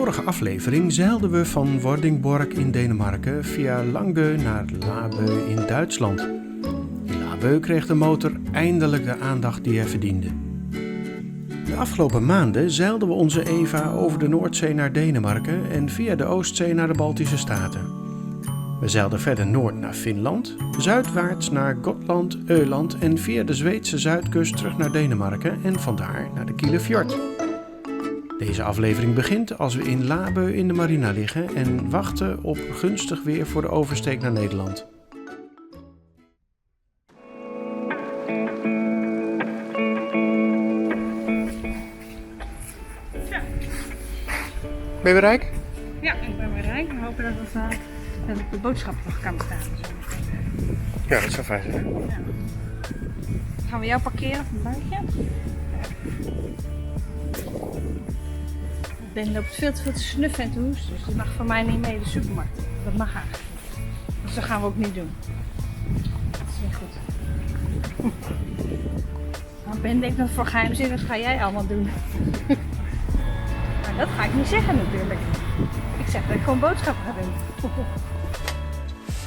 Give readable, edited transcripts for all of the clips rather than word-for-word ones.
vorige aflevering zeilden we van Vordingborg in Denemarken via Langö naar Laabö in Duitsland. In Laabö kreeg de motor eindelijk de aandacht die hij verdiende. De afgelopen maanden zeilden we onze Eva over de Noordzee naar Denemarken en via de Oostzee naar de Baltische Staten. We zeilden verder noord naar Finland, zuidwaarts naar Gotland, Öland en via de Zweedse zuidkust terug naar Denemarken en vandaar naar de Kielefjord. Deze aflevering begint als we in Laabö in de marina liggen en wachten op gunstig weer voor de oversteek naar Nederland. Ben je bereik? Ja, ik ben bereik. We hopen dat ik de boodschap nog kan staan. Ja, dat zou fijn zijn. Ja. Gaan we jou parkeren op een buitje? Ben loopt veel te snuffen en te hoesten, dus die mag van mij niet mee de supermarkt. Dat mag eigenlijk niet. Dus dat gaan we ook niet doen. Dat is niet goed. Nou, Ben denkt dat voor geheimzinnig ga jij allemaal doen. Maar dat ga ik niet zeggen natuurlijk. Ik zeg dat ik gewoon boodschappen ga doen.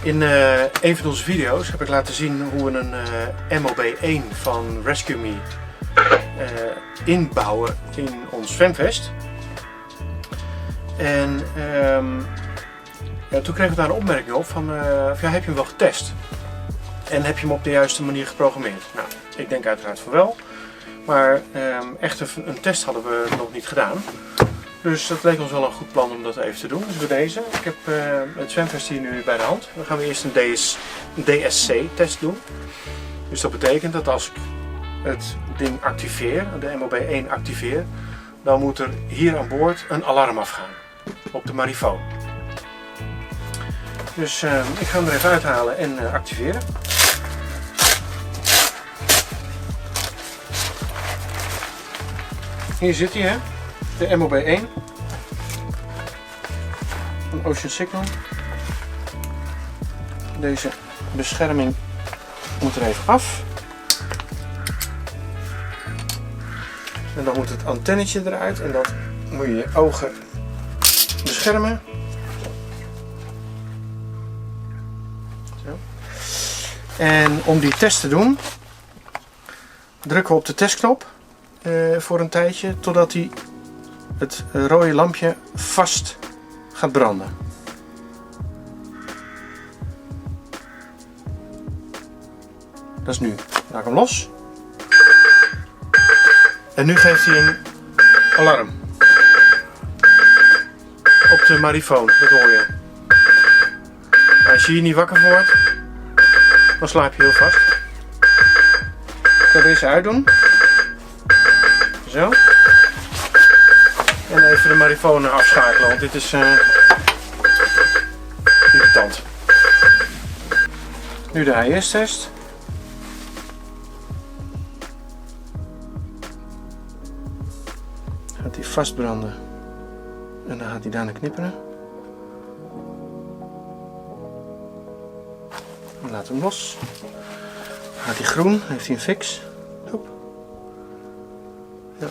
In een van onze video's heb ik laten zien hoe we een MOB1 van Rescue Me inbouwen in ons zwemvest. En toen kregen we daar een opmerking op van, heb je hem wel getest? En heb je hem op de juiste manier geprogrammeerd? Nou, ik denk uiteraard van wel. Maar echt een test hadden we nog niet gedaan. Dus dat leek ons wel een goed plan om dat even te doen. Dus bij deze. Ik heb het zwemvest hier nu bij de hand. Dan gaan we eerst een DSC-test doen. Dus dat betekent dat als ik het ding activeer, de MOB1 activeer, dan moet er hier aan boord een alarm afgaan. Op de marifoon. Dus ik ga hem er even uithalen en activeren. Hier zit hij, hè? De MOB1 van Ocean Signal. Deze bescherming moet er even af. En dan moet het antennetje eruit en dat moet je je ogen beschermen. Zo. En om die test te doen, drukken we op de testknop voor een tijdje totdat hij het rode lampje vast gaat branden. Dat is nu. Laat ik hem los. En nu geeft hij een alarm. Op de marifoon, dat hoor je. Als je hier niet wakker van wordt, dan slaap je heel vast. Ik ga deze uitdoen. Zo. En even de marifoon afschakelen, want dit is irritant. Nu de AES-test. Gaat hij vastbranden en dan gaat hij daarna knipperen. We laten hem los. Gaat hij groen, heeft hij een fix. Hop. Ja.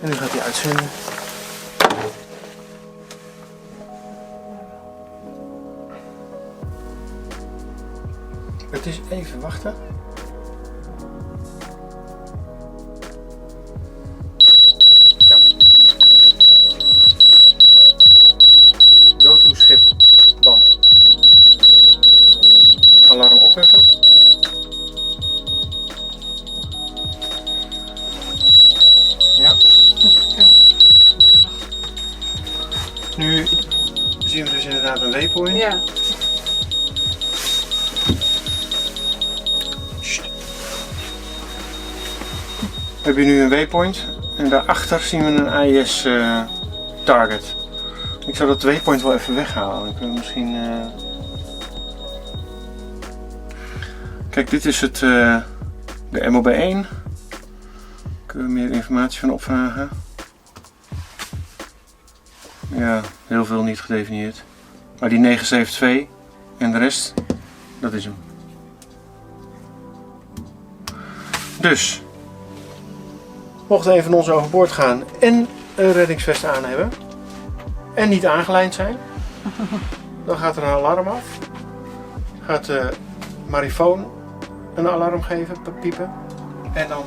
En nu gaat hij uitzenden. Het is even wachten. Ja. Go to schip. Bam. Alarm opheffen. Ja. Nu zien we dus inderdaad een waypoint. Ja. We hebben nu een waypoint en daarachter zien we een AES target. Ik zou dat waypoint wel even weghalen. Dan kunnen we misschien. Kijk, dit is het, de MOB1. Kunnen we meer informatie van opvragen? Ja, heel veel niet gedefinieerd. Maar die 972 en de rest, dat is hem. Dus, mocht een van ons overboord gaan en een reddingsvest aan hebben en niet aangelijnd zijn, dan gaat er een alarm af. Gaat de marifoon een alarm geven, piepen. En dan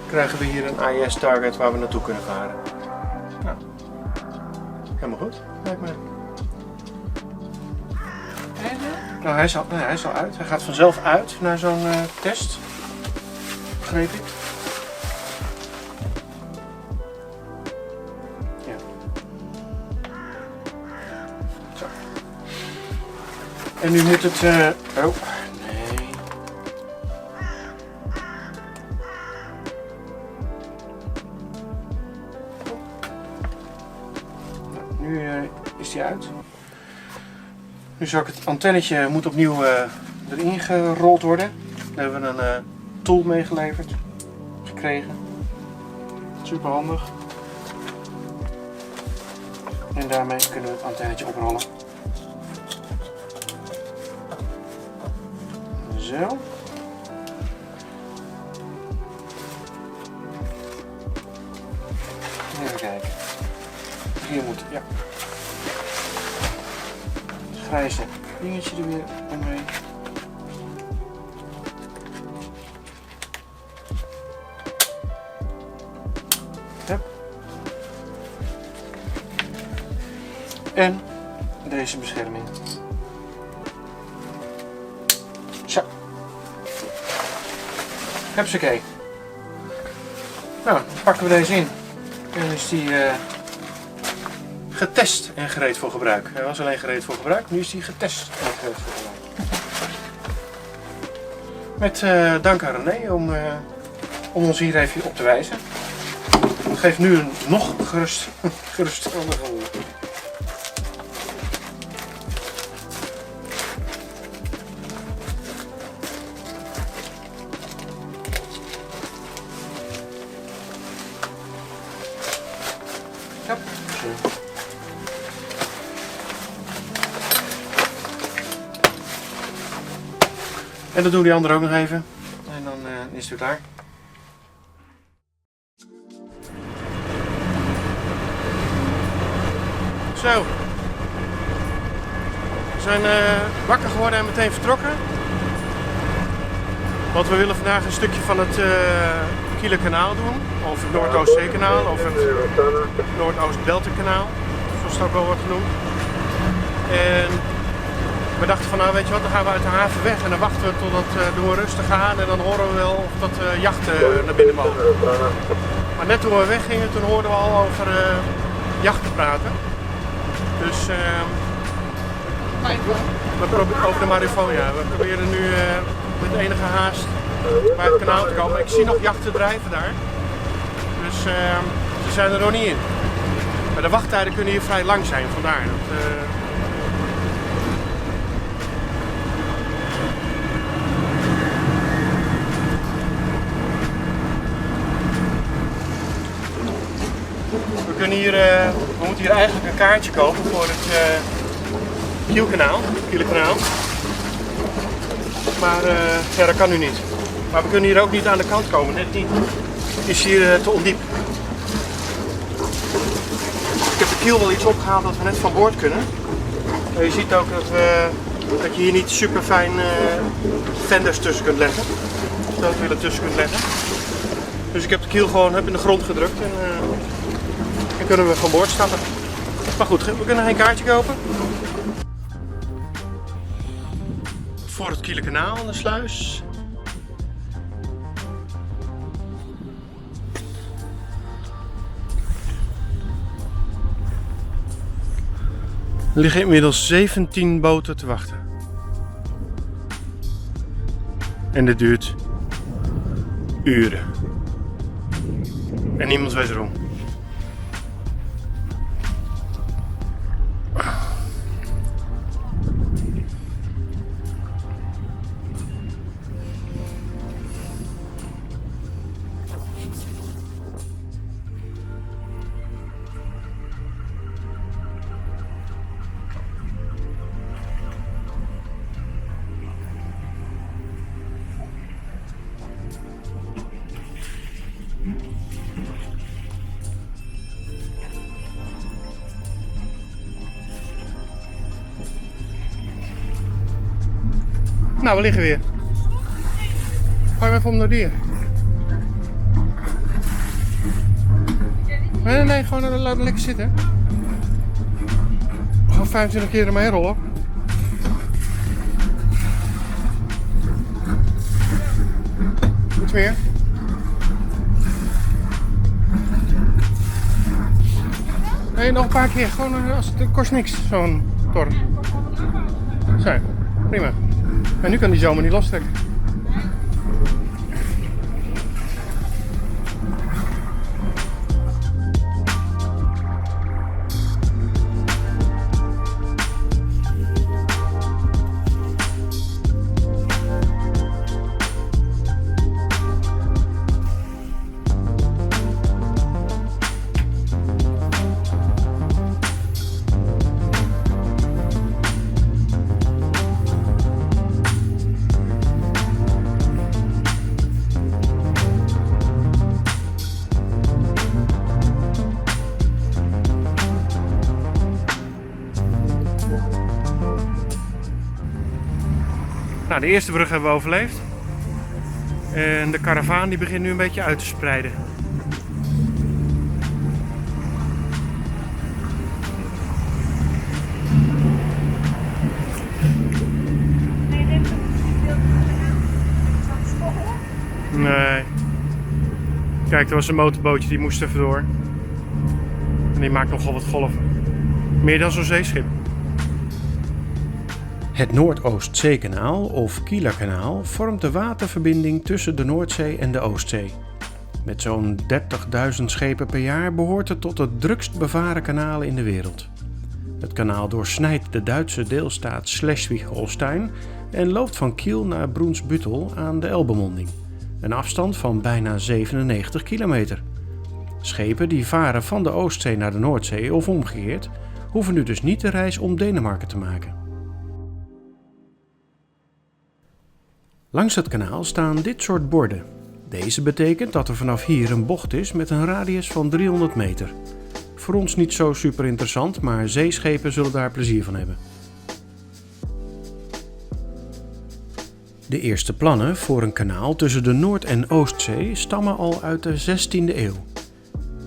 krijgen we hier een AIS-target waar we naartoe kunnen varen. Nou, helemaal goed, lijkt me. Nou, hij is al uit. Hij gaat vanzelf uit naar zo'n test. Begreep ik. Ja. Zo. En nu moet het... Oh, nee. Nu is hij uit. Nu zal ik het antennetje moet opnieuw erin gerold worden. Daar hebben we een tool meegeleverd gekregen. Super handig. En daarmee kunnen we het antennetje oprollen. Zo. Even kijken. Hier moet, ja. Het grijze dingetje er weer mee. Hup. En deze bescherming. Zo. Hupsakee. Nou, dan pakken we deze in. En dan is die getest en gereed voor gebruik. Hij was alleen gereed voor gebruik, nu is hij getest en gereed voor gebruik. Met dank aan René om ons hier even op te wijzen. Dat geeft nu een nog geruststellend gevoel. Ja. En dat doen die anderen ook nog even. En dan is het weer klaar. Zo. We zijn wakker geworden en meteen vertrokken. Want we willen vandaag een stukje van het Kielerkanaal doen. Of het Noordoostzeekanaal. Of het Noordoost-Deltakanaal. Zoals het ook wel wordt genoemd. En we dachten van nou weet je wat, dan gaan we uit de haven weg. En dan wachten we totdat doen we rustig aan. En dan horen we wel of dat jachten naar binnen mogen. Maar net toen we weggingen, toen hoorden we al over jachten praten. Dus over de marifoon, ja. We proberen nu met enige haast bij het kanaal te komen. Ik zie nog jachten drijven daar. Dus ze zijn er nog niet in. Maar de wachttijden kunnen hier vrij lang zijn, vandaar. We moeten hier eigenlijk een kaartje kopen voor het Kielerkanaal. Maar ja, dat kan nu niet. Maar we kunnen hier ook niet aan de kant komen, net niet. Het is hier te ondiep. Ik heb de kiel wel iets opgehaald dat we net van boord kunnen. Maar je ziet ook dat je hier niet super fijn fenders tussen kunt leggen. Stootwielen tussen kunt leggen. Dus ik heb de kiel gewoon in de grond gedrukt en dan kunnen we van boord stappen. Maar goed, we kunnen geen kaartje kopen. Voor het Kielerkanaal aan de sluis. Er liggen inmiddels 17 boten te wachten. En dit duurt uren. En niemand weet erom. Nou, we liggen weer. Gooi hem even om naar dier. Nee, gewoon laat hem lekker zitten. We gaan 25 keer ermee rollen. Iets meer. Nee, nog een paar keer. Gewoon, het kost niks, zo'n tor. Zo, prima. En nu kan die zomer niet lostrekken. Nou, de eerste brug hebben we overleefd. En de karavaan die begint nu een beetje uit te spreiden. Nee. Kijk, er was een motorbootje die moest even door. En die maakt nogal wat golven. Meer dan zo'n zeeschip. Het Noordoostzeekanaal of Kielerkanaal vormt de waterverbinding tussen de Noordzee en de Oostzee. Met zo'n 30.000 schepen per jaar behoort het tot de drukst bevaren kanalen in de wereld. Het kanaal doorsnijdt de Duitse deelstaat Schleswig-Holstein en loopt van Kiel naar Brunsbüttel aan de Elbemonding. Een afstand van bijna 97 kilometer. Schepen die varen van de Oostzee naar de Noordzee of omgekeerd, hoeven nu dus niet de reis om Denemarken te maken. Langs het kanaal staan dit soort borden. Deze betekent dat er vanaf hier een bocht is met een radius van 300 meter. Voor ons niet zo super interessant, maar zeeschepen zullen daar plezier van hebben. De eerste plannen voor een kanaal tussen de Noord- en Oostzee stammen al uit de 16e eeuw.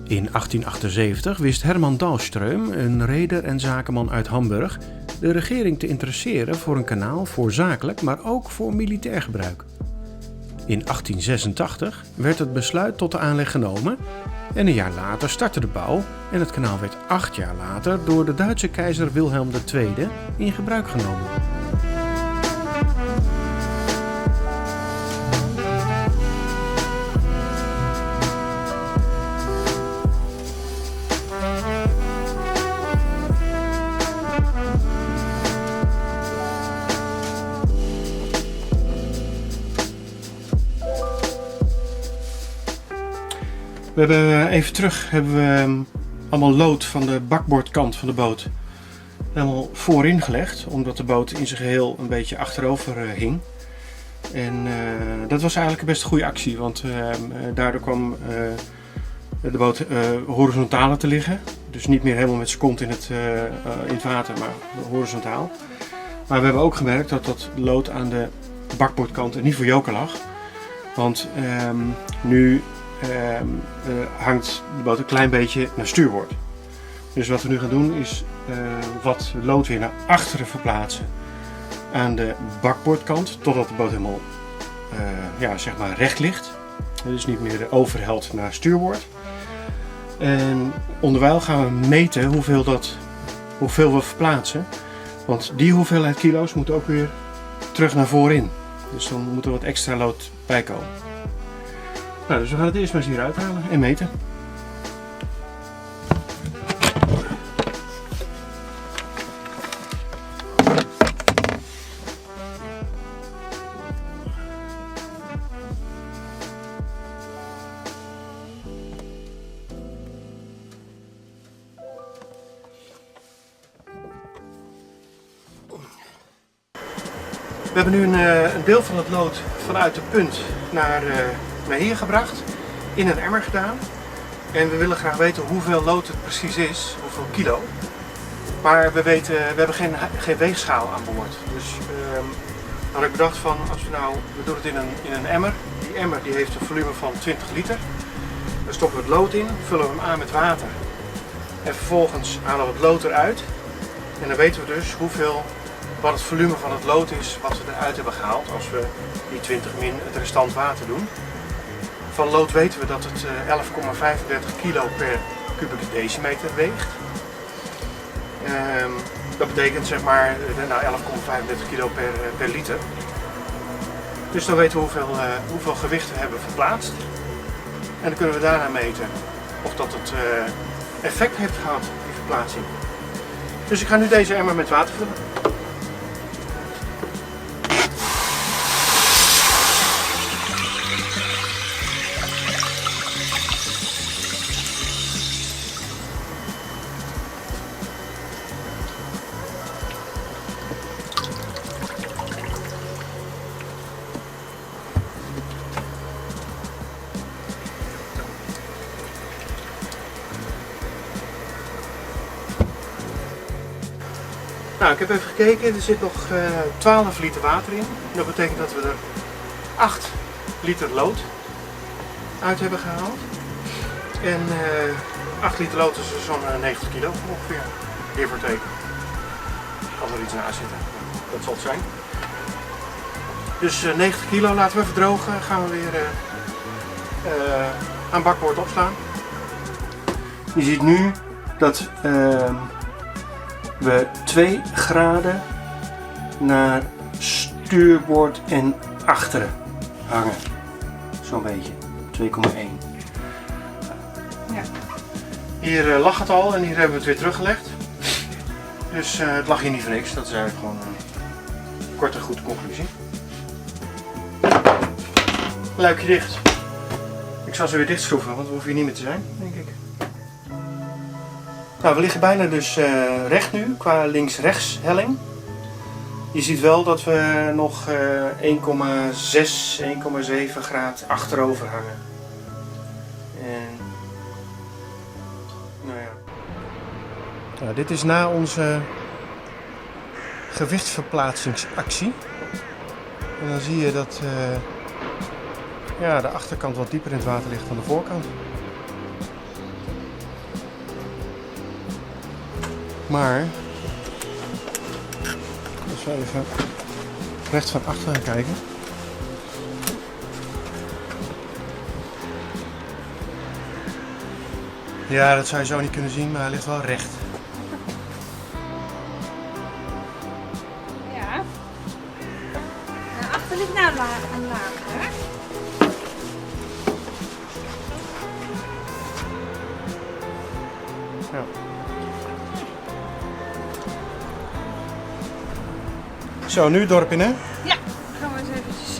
In 1878 wist Herman Dahlström, een reder en zakenman uit Hamburg, de regering te interesseren voor een kanaal voor zakelijk, maar ook voor militair gebruik. In 1886 werd het besluit tot de aanleg genomen en een jaar later startte de bouw en het kanaal werd 8 jaar later door de Duitse keizer Wilhelm II in gebruik genomen. We hebben even terug allemaal lood van de bakboordkant van de boot helemaal voorin gelegd, omdat de boot in zijn geheel een beetje achterover hing. En dat was eigenlijk een best goede actie, want daardoor kwam de boot horizontaler te liggen. Dus niet meer helemaal met zijn kont in het water, maar horizontaal. Maar we hebben ook gemerkt dat dat lood aan de bakboordkant er niet voor joker lag. Want nu hangt de boot een klein beetje naar stuurboord. Dus wat we nu gaan doen is wat lood weer naar achteren verplaatsen aan de bakboordkant, totdat de boot helemaal zeg maar recht ligt. Dus niet meer overheld naar stuurboord. En onderwijl gaan we meten hoeveel we verplaatsen. Want die hoeveelheid kilo's moet ook weer terug naar voren. Dus dan moet er wat extra lood bij komen. Nou, dus we gaan het eerst maar eens hier uithalen en meten. We hebben nu een deel van het lood vanuit de punt naar hier gebracht, in een emmer gedaan. En we willen graag weten hoeveel lood het precies is, hoeveel kilo. Maar we hebben geen weegschaal aan boord. Dus had ik bedacht van, als we doen het in een emmer. Die emmer die heeft een volume van 20 liter. Daar stoppen we het lood in, vullen we hem aan met water. En vervolgens halen we het lood eruit. En dan weten we dus wat het volume van het lood is wat we eruit hebben gehaald als we die 20 min het restant water doen. Van lood weten we dat het 11,35 kilo per kubieke decimeter weegt. Dat betekent zeg maar 11,35 kilo per liter. Dus dan weten we hoeveel gewicht we hebben verplaatst. En dan kunnen we daarna meten of dat het effect heeft gehad, die verplaatsing. Dus ik ga nu deze emmer met water vullen. Nou, ik heb even gekeken, er zit nog 12 liter water in. Dat betekent dat we er 8 liter lood uit hebben gehaald. En 8 liter lood is zo'n 90 kilo ongeveer, give or take. Als er iets naast zit, dat zal het zijn. Dus 90 kilo laten we even drogen, gaan we weer aan bakboord opslaan. Je ziet nu dat we 2 graden naar stuurboord en achteren hangen. Zo'n beetje. 2,1. Ja. Hier lag het al en hier hebben we het weer teruggelegd. Dus het lag hier niet voor niks. Dat is eigenlijk gewoon een korte goede conclusie. Luikje dicht. Ik zal ze weer dichtschroeven, want we hoeven hier niet meer te zijn, denk ik. Nou, we liggen bijna dus recht nu, qua links-rechts helling. Je ziet wel dat we nog 1,6, 1,7 graad achterover hangen. En, nou ja. Nou, dit is na onze gewichtsverplaatsingsactie. En dan zie je dat de achterkant wat dieper in het water ligt dan de voorkant. Maar, als we even rechts van achter gaan kijken. Ja, dat zou je zo niet kunnen zien, maar hij ligt wel recht. Ja. Nou, achter ligt nou een laag, hè? Ja. Zo, nu het dorp in, hè? Ja, dan gaan we eens eventjes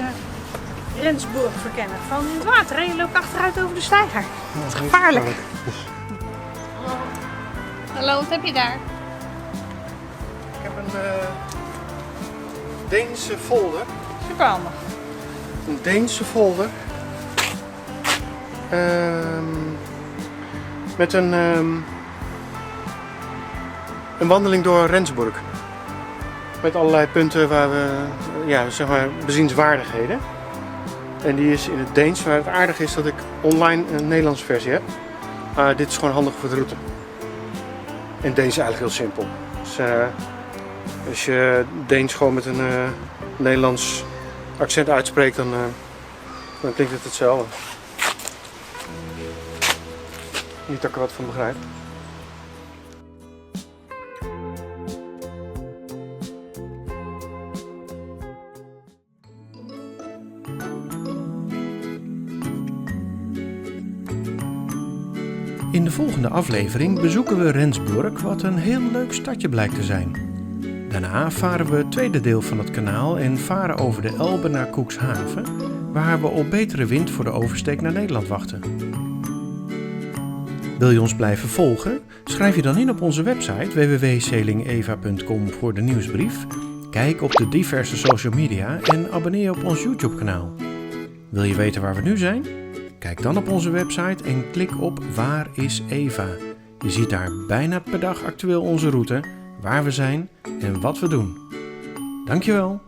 Rendsburg verkennen. Van in het water, hè? Je loopt achteruit over de steiger. Dat is gevaarlijk. Hallo, wat heb je daar? Ik heb een Deense folder. Superhandig. Een Deense folder. Met een wandeling door Rendsburg. Met allerlei punten waar we, zeg maar, bezienswaardigheden. En die is in het Deens, waar het aardig is dat ik online een Nederlandse versie heb. Maar dit is gewoon handig voor de route. En Deens is eigenlijk heel simpel. Dus als je Deens gewoon met een Nederlands accent uitspreekt, dan klinkt het hetzelfde. Niet dat ik er wat van begrijp. In de volgende aflevering bezoeken we Rendsburg, wat een heel leuk stadje blijkt te zijn. Daarna varen we het tweede deel van het kanaal en varen over de Elbe naar Cuxhaven, waar we op betere wind voor de oversteek naar Nederland wachten. Wil je ons blijven volgen? Schrijf je dan in op onze website www.seelingeva.com voor de nieuwsbrief. Kijk op de diverse social media en abonneer je op ons YouTube-kanaal. Wil je weten waar we nu zijn? Kijk dan op onze website en klik op Waar is Eva? Je ziet daar bijna per dag actueel onze route, waar we zijn en wat we doen. Dankjewel!